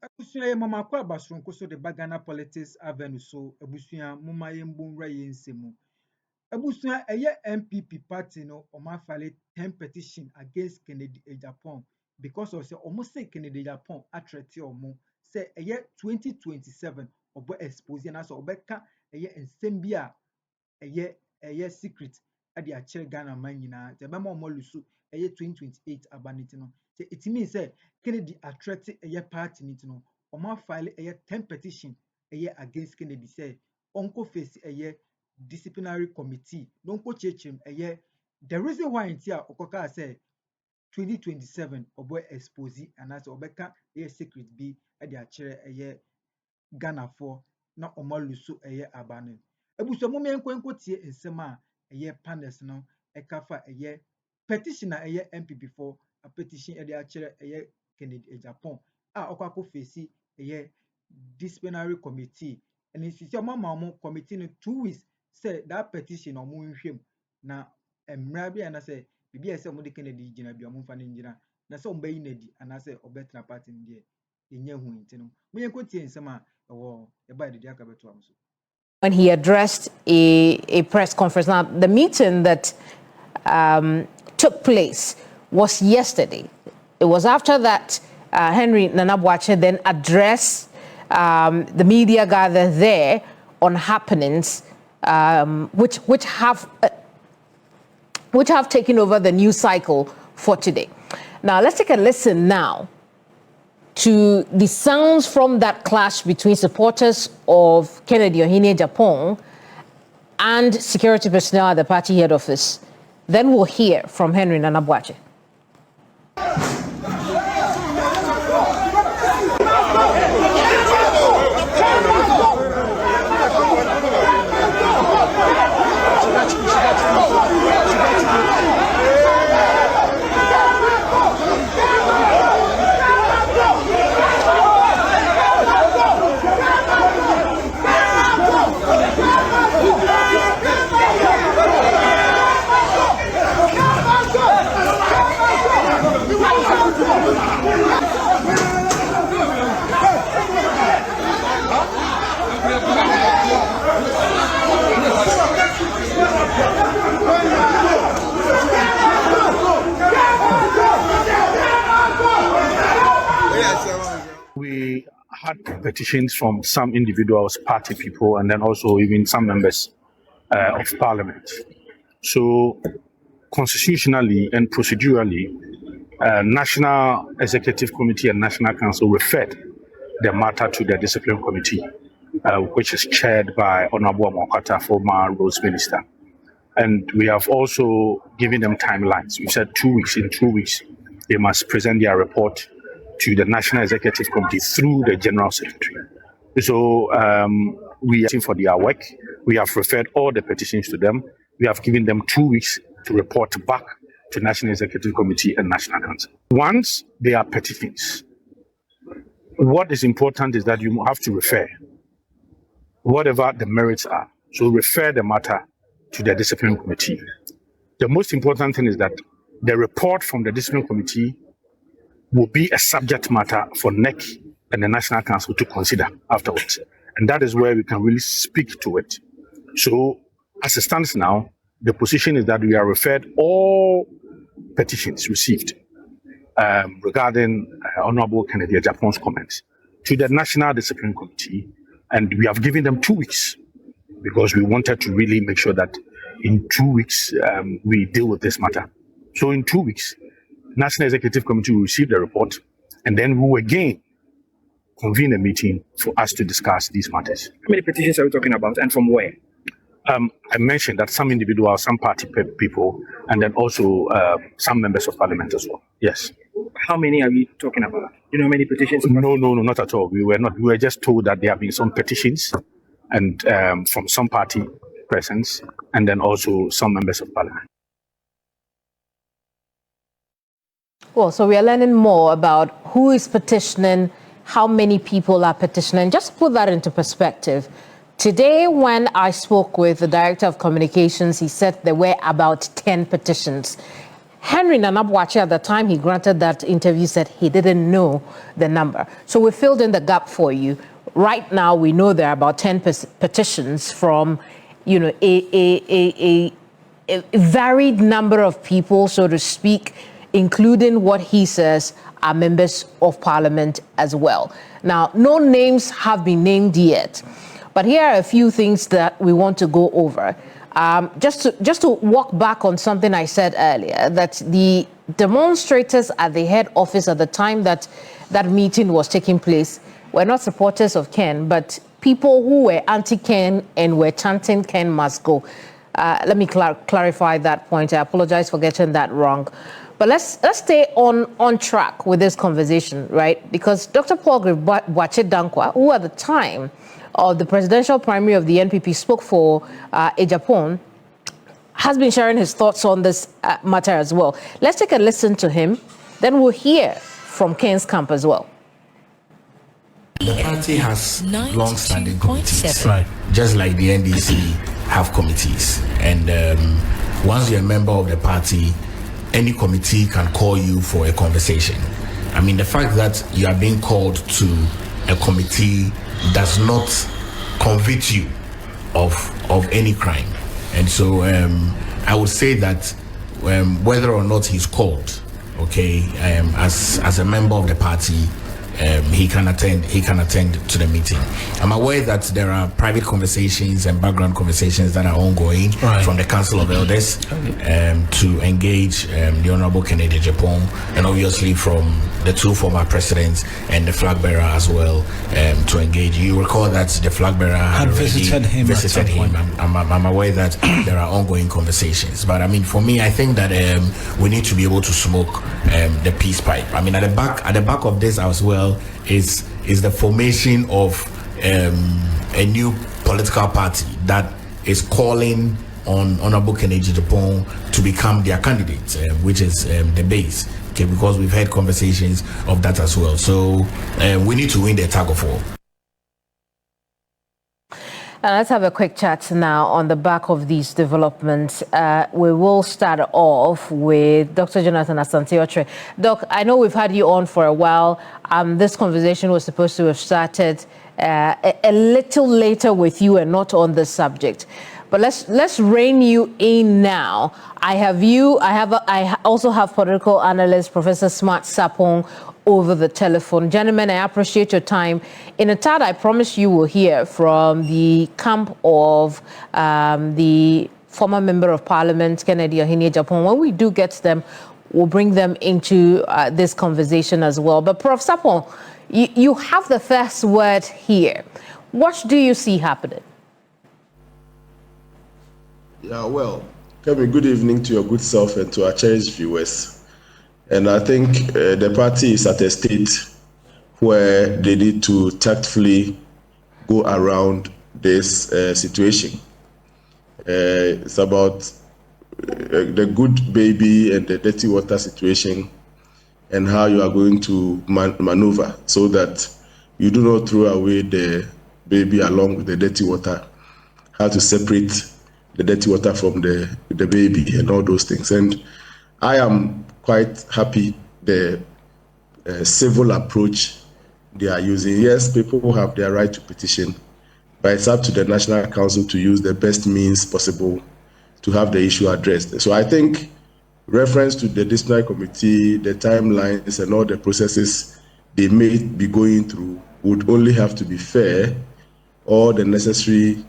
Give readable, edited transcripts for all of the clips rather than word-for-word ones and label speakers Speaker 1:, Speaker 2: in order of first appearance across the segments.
Speaker 1: Abusua mama kwa basronko so de Bagana Politics Avenue so abusua muma yembonra yensemu. Abusua NPP party no omafale 10 petition against Kennedy Agyapong because of say almost say Kennedy Agyapong attrete omo say 2027 obo expose na so obeka ensem bia secret ade a kire Ghana man nyina te be ma omo lusu 2028 abaniti no. It means say Kennedy attract party nit no omo file 10 petition against Kennedy say onko face disciplinary committee don't go chechem the reason why in here okoka say 2027 obo expose and as obeka secret be e dey akire Ghana for na omo lusu abane ebuso mo menko tie ensem a panels no ekafa petition na MPP for a petition e dey akire Kennedy Agyapong a okako face disciplinary committee and if you mama committee no 2 weeks say that petition or nhwem na emra bia na say bibia say mo de Kennedy gina bia mo fa ne ngina na say omba yi na di ana say obetra party ndi enye hu nti no mo yenko tie nsem a ewo e ba de aka beto am so.
Speaker 2: When he addressed a press conference, now the meeting that took place was yesterday. It was after that Henry Nana Boakye then addressed the media gathered there on happenings which have taken over the news cycle for today. Now let's take a listen now to the sounds from that clash between supporters of Kennedy Agyapong and security personnel at the party head office. Then we'll hear from Henry Nana Boakye.
Speaker 3: We had petitions from some individuals, party people, and then also even some members of parliament. So constitutionally and procedurally, National Executive Committee and National Council referred the matter to the Discipline Committee, which is chaired by Honorable Mokata, former Roads Minister. And we have also given them timelines. We said 2 weeks. In 2 weeks, they must present their report to the National Executive Committee through the General Secretary. So we are waiting for their work. We have referred all the petitions to them. We have given them 2 weeks to report back to National Executive Committee and National Council. Once they are petitions, what is important is that you have to refer whatever the merits are. So refer the matter to the Discipline Committee. The most important thing is that the report from the Discipline Committee will be a subject matter for NEC and the National Council to consider afterwards. And that is where we can really speak to it. So as it stands now, the position is that we are referred all petitions received regarding Honorable Kennedy Agyapong's comments to the National Discipline Committee, and we have given them 2 weeks because we wanted to really make sure that in 2 weeks we deal with this matter. So in 2 weeks, National Executive Committee will receive the report, and then we will again convene a meeting for us to discuss these matters.
Speaker 4: How many petitions are we talking about, and from where?
Speaker 3: I mentioned that some individuals, some party people, and then also some members of parliament as well. Yes.
Speaker 4: How many are we talking about? Do you know how many petitions?
Speaker 3: No, not at all. We were just told that there have been some petitions, and from some party persons, and then also some members of parliament.
Speaker 2: Well, so we are learning more about who is petitioning, how many people are petitioning. Just to put that into perspective, today when I spoke with the Director of Communications, he said there were about 10 petitions. Henry Nana Boakye, at the time he granted that interview, said he didn't know the number. So we filled in the gap for you. Right now, we know there are about 10 petitions from, you know, a varied number of people, so to speak, including what he says are members of parliament as well. Now, no names have been named yet, but here are a few things that we want to go over. Just to walk back on something I said earlier, that the demonstrators at the head office at the time that that meeting was taking place were not supporters of Ken, but people who were anti-Ken and were chanting Ken must go. Let me clarify that point. I apologize for getting that wrong. But let's stay on track with this conversation, right? Because Dr. Paul Boakye Dankwa, who at the time of the presidential primary of the NPP spoke for Agyapong, has been sharing his thoughts on this matter as well. Let's take a listen to him. Then we'll hear from Ken's camp as well.
Speaker 5: The party has long-standing committees, right? Just like the NDC have committees. And once you're a member of the party, any committee can call you for a conversation. I mean, the fact that you are being called to a committee does not convict you of any crime. And so I would say that whether or not he's called, okay, as a member of the party, he can attend to the meeting. I'm aware that there are private conversations and background conversations that are ongoing from the Council of Elders to engage the Honorable Kennedy Agyapong, and obviously from the two former presidents and the flag bearer as well to engage. You recall that the flag bearer had visited him. I'm aware that there are ongoing conversations, but I mean, for me, I think that we need to be able to smoke the peace pipe. I mean, at the back of this as well is the formation of a new political party that is calling on Honorable Kennedy Agyapong to become their candidate, which is the base. Okay, because we've had conversations of that as well. So we need to win the tug of war.
Speaker 2: Let's have a quick chat now on the back of these developments. We will start off with Dr. Jonathan Asante-Otre. Doc, I know we've had you on for a while. This conversation was supposed to have started a little later with you and not on this subject. But let's rein you in now. I also have political analyst Professor Smart Sapong over the telephone. Gentlemen, I appreciate your time. In a tad, I promise you will hear from the camp of the former member of parliament, Kennedy Agyapong. When we do get them, we'll bring them into this conversation as well. But Prof. Sapong, you have the first word here. What do you see happening?
Speaker 6: Yeah, well, Kevin, good evening to your good self and to our cherished viewers. And I think the party is at a state where they need to tactfully go around this situation. It's about the good baby and the dirty water situation and how you are going to maneuver so that you do not throw away the baby along with the dirty water, how to separate the dirty water from the baby and all those things. And I am quite happy the civil approach they are using. Yes, people have their right to petition, but it's up to the National Council to use the best means possible to have the issue addressed. So I think reference to the disciplinary committee, the timelines and all the processes they may be going through would only have to be fair. All the necessary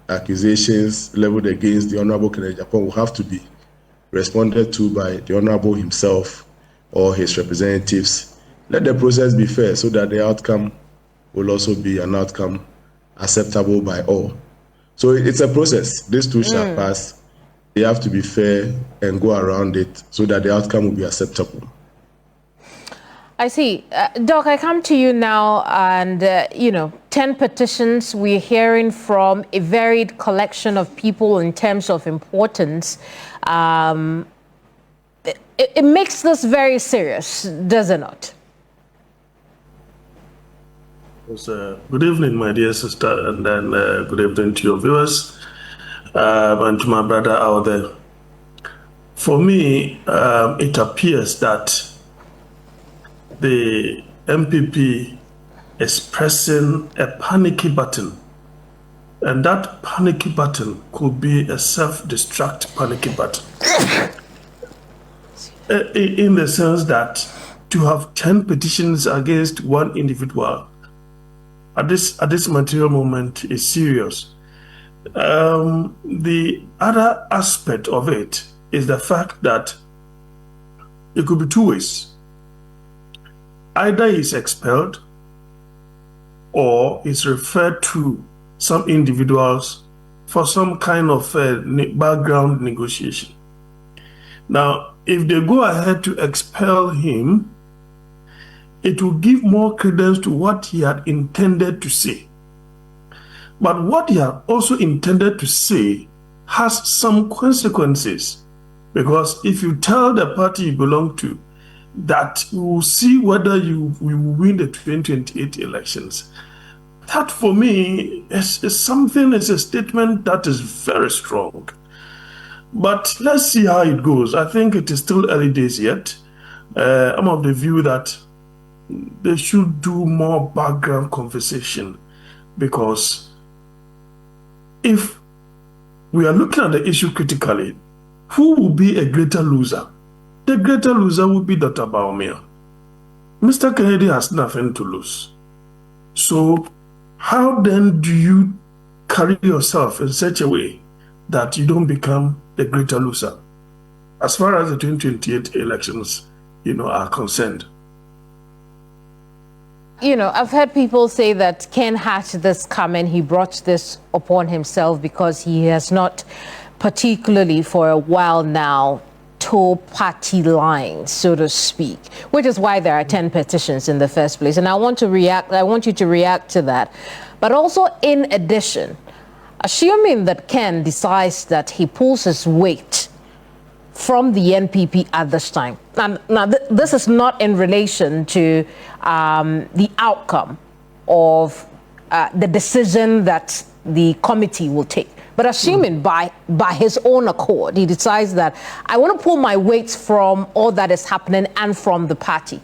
Speaker 6: accusations leveled against the Honorable Kennedy Agyapong will have to be responded to by the Honorable himself or his representatives. Let the process be fair so that the outcome will also be an outcome acceptable by all. So it's a process. These two shall pass. They have to be fair and go around it so that the outcome will be acceptable.
Speaker 2: I see. Doc, I come to you now and, 10 petitions. We're hearing from a varied collection of people in terms of importance. It makes this very serious, does it not?
Speaker 7: Good evening, my dear sister, and then good evening to your viewers and to my brother out there. For me, it appears that the MPP is pressing a panicky button, and that panicky button could be a self-destruct panicky button. In the sense that to have 10 petitions against one individual at this material moment is serious. The other aspect of it is the fact that it could be two ways. Either he's expelled or is referred to some individuals for some kind of background negotiation. Now, if they go ahead to expel him, it will give more credence to what he had intended to say. But what he had also intended to say has some consequences, because if you tell the party you belong to that we will see whether you will win the 2028 elections, that for me is a statement that is very strong. But let's see how it goes. I think it is still early days yet. I'm of the view that they should do more background conversation, because if we are looking at the issue critically, who will be a greater loser? The greater loser will be Dr. Baumia. Mr. Kennedy has nothing to lose. So how then do you carry yourself in such a way that you don't become the greater loser as far as the 2028 elections, are concerned?
Speaker 2: I've heard people say that Ken had this coming. He brought this upon himself because he has not, particularly for a while now, toe party lines, so to speak, which is why there are 10 petitions in the first place. And I want you to react to that. But also, in addition, assuming that Ken decides that he pulls his weight from the NPP at this time. Now this is not in relation to the outcome of the decision that the committee will take. But assuming by his own accord, he decides that I want to pull my weight from all that is happening and from the party,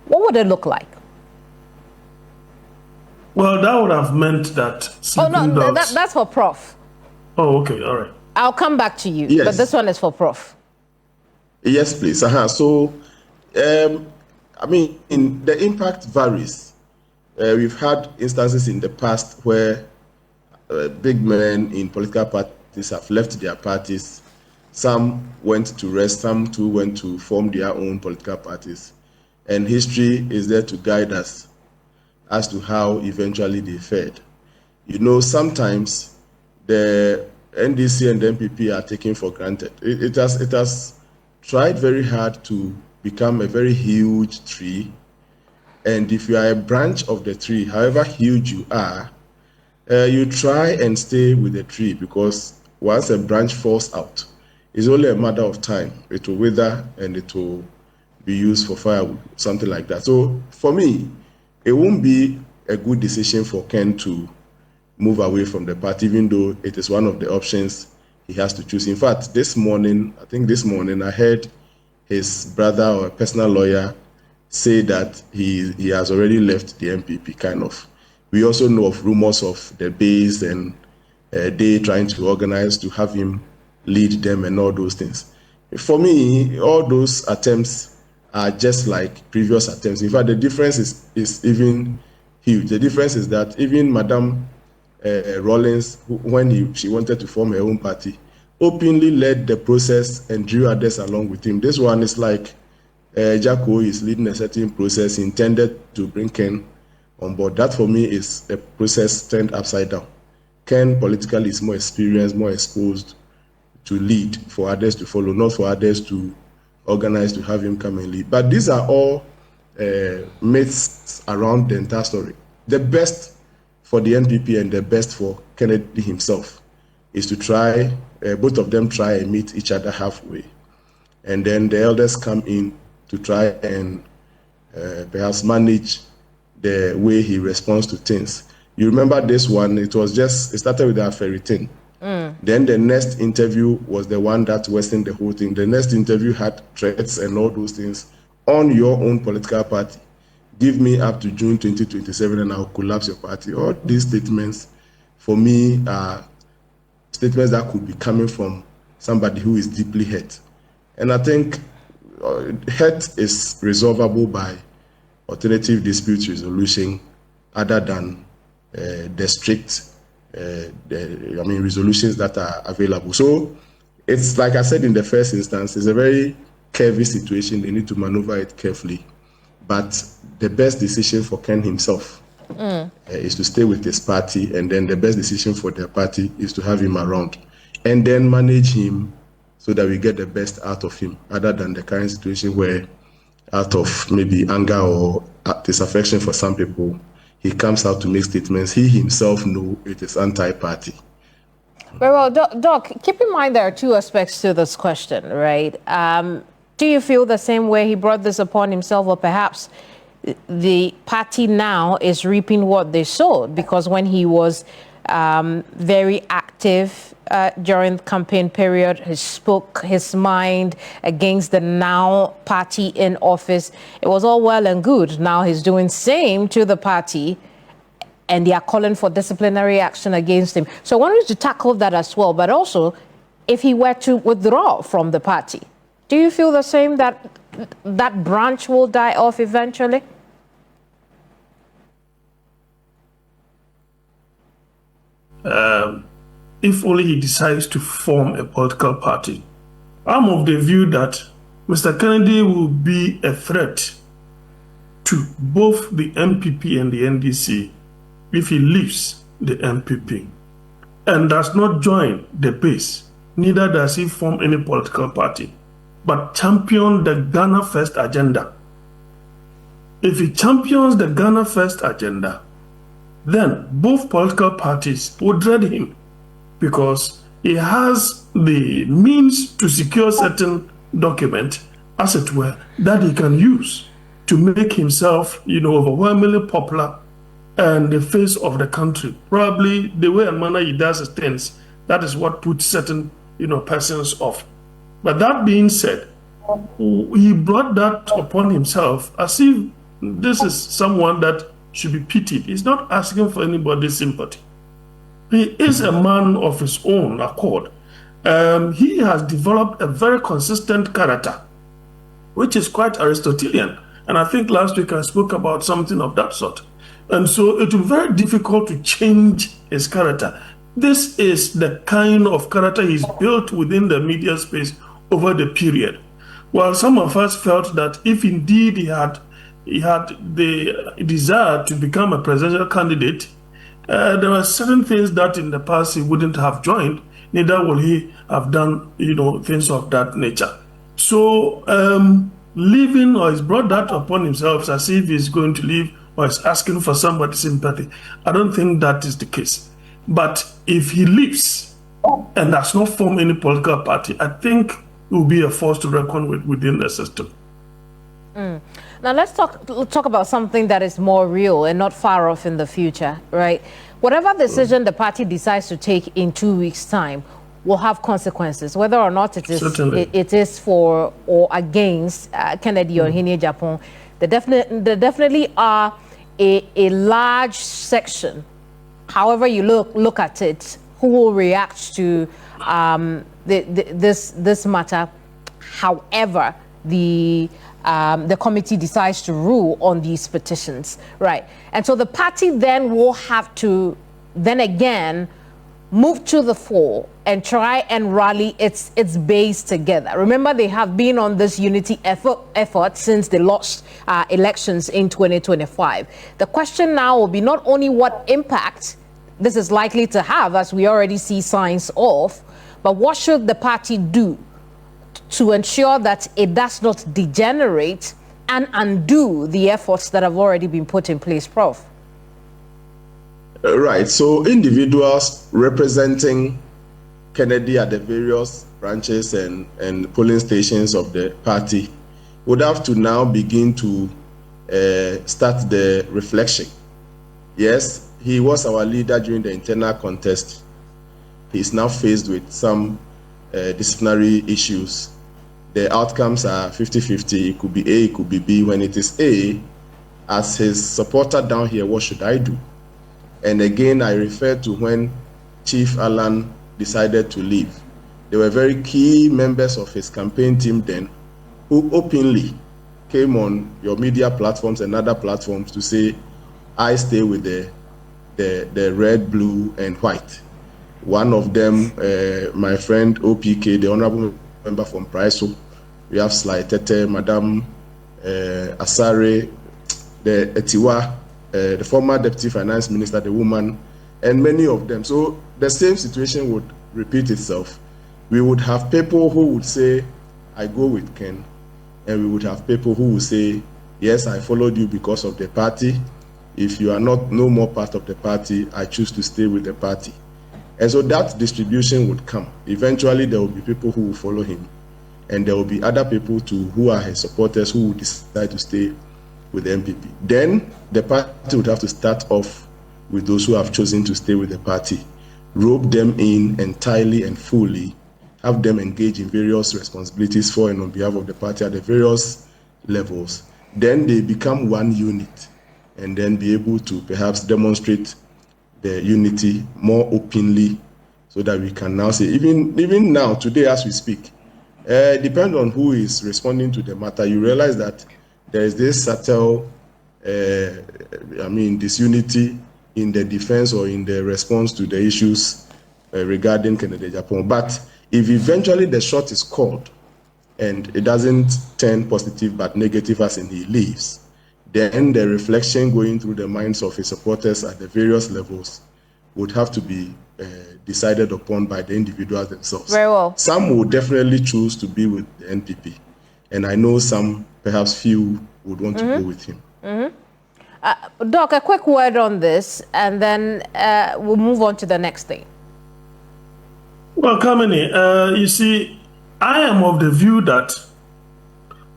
Speaker 2: what would it look like?
Speaker 7: Well, that would have meant that...
Speaker 2: that's for Prof.
Speaker 7: Oh, okay, all right.
Speaker 2: I'll come back to you,
Speaker 6: yes.
Speaker 2: But this one is for Prof.
Speaker 6: Yes, please. So, the impact varies. We've had instances in the past where big men in political parties have left their parties. Some went to rest, some too went to form their own political parties. And history is there to guide us as to how eventually they fared. Sometimes the NDC and the NPP are taken for granted. It has tried very hard to become a very huge tree. And if you are a branch of the tree, however huge you are, you try and stay with the tree, because once a branch falls out, it's only a matter of time. It will wither and it will be used for firewood, something like that. So for me, it won't be a good decision for Ken to move away from the party, even though it is one of the options he has to choose. In fact, this morning, I heard his brother or a personal lawyer say that he has already left the NPP, kind of. We also know of rumors of the base and they trying to organize to have him lead them and all those things. For me, all those attempts are just like previous attempts. In fact, the difference is even huge. The difference is that even Madame Rawlings, when she wanted to form her own party, openly led the process and drew others along with him. This one is like Jacko is leading a certain process intended to bring Ken on board. That for me is a process turned upside down. Ken politically is more experienced, more exposed to lead for others to follow, not for others to organize to have him come and lead. But these are all myths around the entire story. The best for the NPP and the best for Kennedy himself is to try, both of them try and meet each other halfway. And then the elders come in to try and perhaps manage the way he responds to things. You remember this one, it started with the Aferi thing. Then the next interview was the one that worsened the whole thing. The next interview had threats and all those things on your own political party. Give me up to June 2027 and I'll collapse your party. All these statements, for me, are statements that could be coming from somebody who is deeply hurt. And I think hurt is resolvable by alternative dispute resolution other than the strict resolutions that are available. So it's like I said in the first instance, it's a very curvy situation. They need to maneuver it carefully. But the best decision for Ken himself is to stay with his party, and then the best decision for their party is to have him around and then manage him so that we get the best out of him, other than the current situation where, out of maybe anger or disaffection for some people, he comes out to make statements he himself knows it is anti-party.
Speaker 2: Very well, Doc, keep in mind there are two aspects to this question, right? Do you feel the same way he brought this upon himself, or perhaps the party now is reaping what they sowed? Because when he was very active during the campaign period, he spoke his mind against the now party in office. It was all well and good. Now he's doing same to the party, and they are calling for disciplinary action against him. So I wanted to tackle that as well. But also, if he were to withdraw from the party, do you feel the same, that that branch will die off eventually?
Speaker 7: If only he decides to form a political party. I'm of the view that Mr. Kennedy will be a threat to both the NPP and the NDC if he leaves the NPP and does not join the base. Neither does he form any political party, but champion the Ghana First agenda. If he champions the Ghana First agenda, then both political parties would dread him, because he has the means to secure certain document, as it were, that he can use to make himself, overwhelmingly popular and the face of the country. Probably the way and manner he does his things, that is what puts certain, persons off. But that being said, he brought that upon himself as if this is someone that should be pitied. He's not asking for anybody's sympathy. He is a man of his own accord. He has developed a very consistent character, which is quite Aristotelian. And I think last week I spoke about something of that sort. And so it will be very difficult to change his character. This is the kind of character he's built within the media space over the period. While some of us felt that if indeed he had the desire to become a presidential candidate, there were certain things that in the past he wouldn't have joined, neither will he have done, things of that nature. So leaving, or he's brought that upon himself as if he's going to leave or is asking for somebody's sympathy. I don't think that is the case. But if he leaves and does not form any political party, I think it will be a force to reckon with within the system.
Speaker 2: Now let's talk about something that is more real and not far off in the future, right? Whatever decision the party decides to take in 2 weeks' time will have consequences, whether or not it is for or against Kennedy or Agyapong. There definitely are a large section, however you look at it, who will react to this matter. However, the committee decides to rule on these petitions, right? And so the party then will have to then again move to the fore and try and rally its base together. Remember, they have been on this unity effort since they lost elections in 2025. The question now will be not only what impact this is likely to have, as we already see signs of, but what should the party do to ensure that it does not degenerate and undo the efforts that have already been put in place, Prof?
Speaker 6: Right. So individuals representing Kennedy at the various branches and polling stations of the party would have to now begin to start the reflection. Yes, he was our leader during the internal contest. he's now faced with some disciplinary issues. The outcomes are 50-50. It could be A, it could be B. When it is A, as his supporter down here, what should I do? And again, I refer to when Chief Alan decided to leave. There were very key members of his campaign team then who openly came on your media platforms and other platforms to say, I stay with the red, blue, and white. One of them, my friend OPK, the honorable member from Praiso. We have Sly Tete, Madam Asare, the Etiwa, the former deputy finance minister, the woman, and many of them. So the same situation would repeat itself. We would have people who would say, I go with Ken, and we would have people who would say, yes, I followed you because of the party. If you are no more part of the party, I choose to stay with the party. And so that distribution would come. Eventually, there will be people who will follow him, and there will be other people too who are his supporters who will decide to stay with the NPP. Then the party would have to start off with those who have chosen to stay with the party, rope them in entirely and fully, have them engage in various responsibilities for and on behalf of the party at the various levels. Then they become one unit, and then be able to perhaps demonstrate the unity more openly, so that we can now say, even now, today as we speak, depending on who is responding to the matter, you realize that there is this subtle, disunity in the defense or in the response to the issues regarding Kennedy Agyapong. But if eventually the shot is called and it doesn't turn positive but negative as in he leaves, then the reflection going through the minds of his supporters at the various levels would have to be decided upon by the individuals themselves.
Speaker 2: Very well.
Speaker 6: Some will definitely choose to be with the NPP, and I know some, perhaps few, would want to go with him.
Speaker 2: Doc, a quick word on this, and then we'll move on to the next thing.
Speaker 7: Well, Kamini, you see, I am of the view that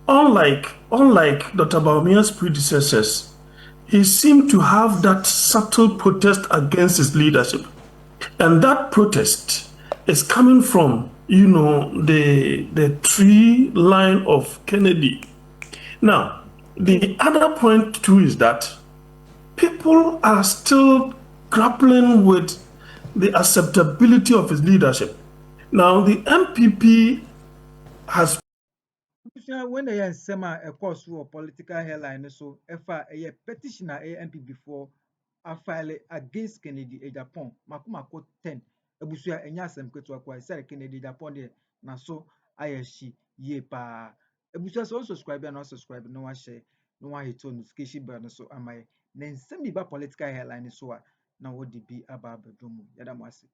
Speaker 7: unlike Dr. Baumia's predecessors, he seemed to have that subtle protest against his leadership. And that protest is coming from, the tree line of Kennedy. Now, the other point too is that people are still grappling with the acceptability of his leadership. Now, the NPP has
Speaker 1: when they are sema a course through a political headline, so if a petition a NPP before a file against Kennedy Agyapong, Makumako 10, Abusia and Yasem Ketuakwa, say Kennedy Agyapong there, na so I she ye pa. Abusia so subscribe and not subscribe, no one share, no one hit on notification button, so am I then send me back political headline so now what be about bedroom, Yadamasi.